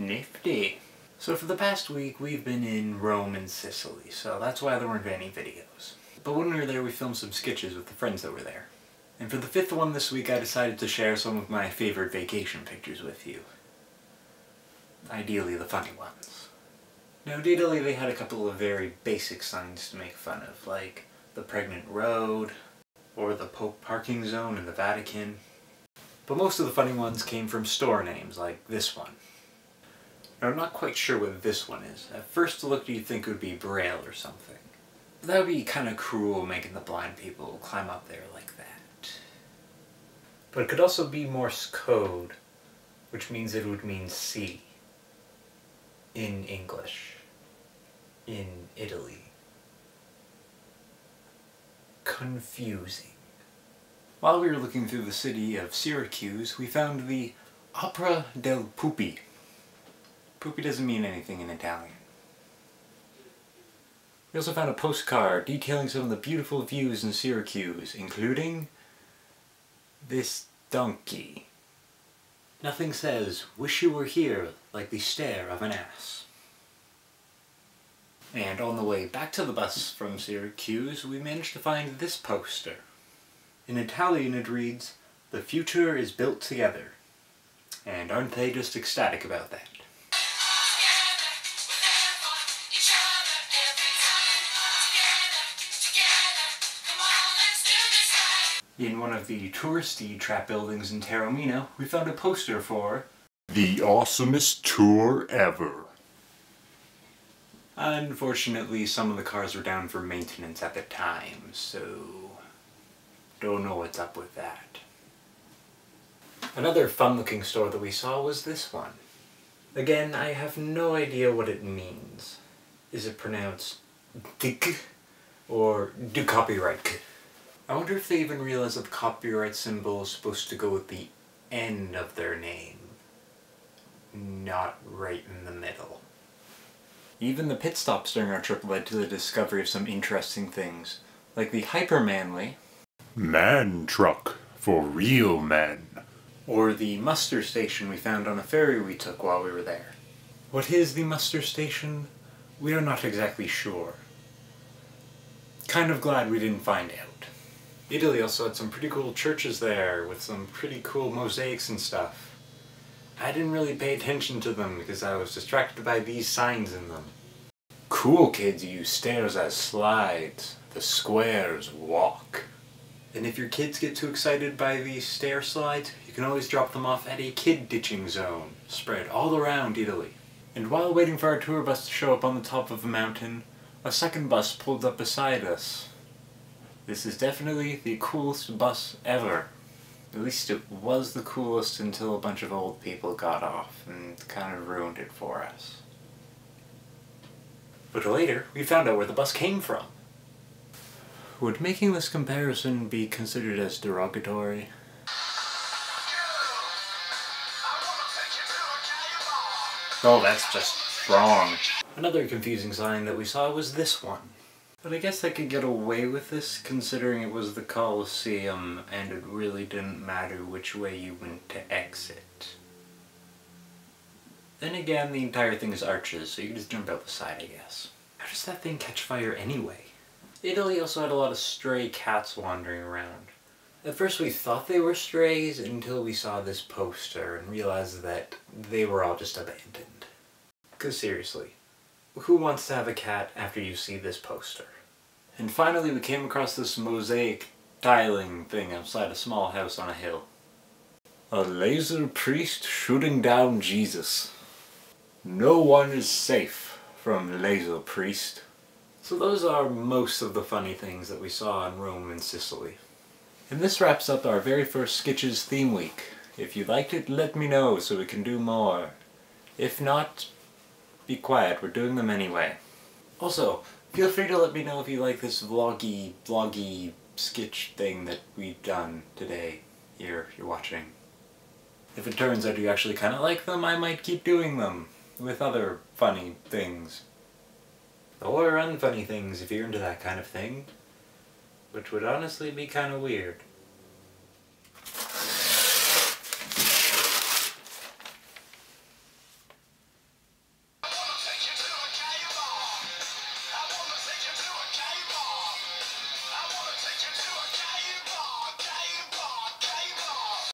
Nifty. So for the past week we've been in Rome and Sicily, so that's why there weren't any videos. But when we were there we filmed some sketches with the friends that were there. And for the fifth one this week I decided to share some of my favorite vacation pictures with you. Ideally the funny ones. Now in Italy they had a couple of very basic signs to make fun of, like the pregnant road, or the Pope parking zone in the Vatican. But most of the funny ones came from store names, like this one. Now, I'm not quite sure what this one is. At first look you'd think it would be Braille or something. But that would be kind of cruel, making the blind people climb up there like that. But it could also be Morse code, which means it would mean C. In English. In Italy. Confusing. While we were looking through the city of Syracuse, we found the Opera del Pupi. Pupi doesn't mean anything in Italian. We also found a postcard detailing some of the beautiful views in Syracuse, including this donkey. Nothing says, "Wish you were here," like the stare of an ass. And on the way back to the bus from Syracuse, we managed to find this poster. In Italian it reads, "The future is built together." And aren't they just ecstatic about that? In one of the touristy trap buildings in Taormino, we found a poster for the awesomest tour ever. Unfortunately, some of the cars were down for maintenance at the time, so don't know what's up with that. Another fun-looking store that we saw was this one. Again, I have no idea what it means. Is it pronounced dig or do copyright? I wonder if they even realize that the copyright symbol is supposed to go at the end of their name, not right in the middle. Even the pit stops during our trip led to the discovery of some interesting things, like the hyper-manly man truck for real men, or the muster station we found on a ferry we took while we were there. What is the muster station? We are not exactly sure. Kind of glad we didn't find out. Italy also had some pretty cool churches there, with some pretty cool mosaics and stuff. I didn't really pay attention to them because I was distracted by these signs in them. Cool kids use stairs as slides. The squares walk. And if your kids get too excited by these stair slides, you can always drop them off at a kid ditching zone, spread all around Italy. And while waiting for our tour bus to show up on the top of a mountain, a second bus pulled up beside us. This is definitely the coolest bus ever. At least it was the coolest until a bunch of old people got off and kind of ruined it for us. But later, we found out where the bus came from. Would making this comparison be considered as derogatory? Oh, that's just wrong. Another confusing sign that we saw was this one. But I guess I could get away with this, considering it was the Colosseum and it really didn't matter which way you went to exit. Then again, the entire thing is arches, so you can just jump out the side, I guess. How does that thing catch fire anyway? Italy also had a lot of stray cats wandering around. At first we thought they were strays until we saw this poster and realized that they were all just abandoned. 'Cause seriously, who wants to have a cat after you see this poster? And finally we came across this mosaic tiling thing outside a small house on a hill. A laser priest shooting down Jesus. No one is safe from laser priest. So those are most of the funny things that we saw in Rome and Sicily. And this wraps up our very first Skitches theme week. If you liked it, let me know so we can do more. If not, be quiet, we're doing them anyway. Also, feel free to let me know if you like this vloggy sketch thing that we've done today. You're watching. If it turns out you actually kind of like them, I might keep doing them with other funny things. Or unfunny things if you're into that kind of thing. Which would honestly be kind of weird.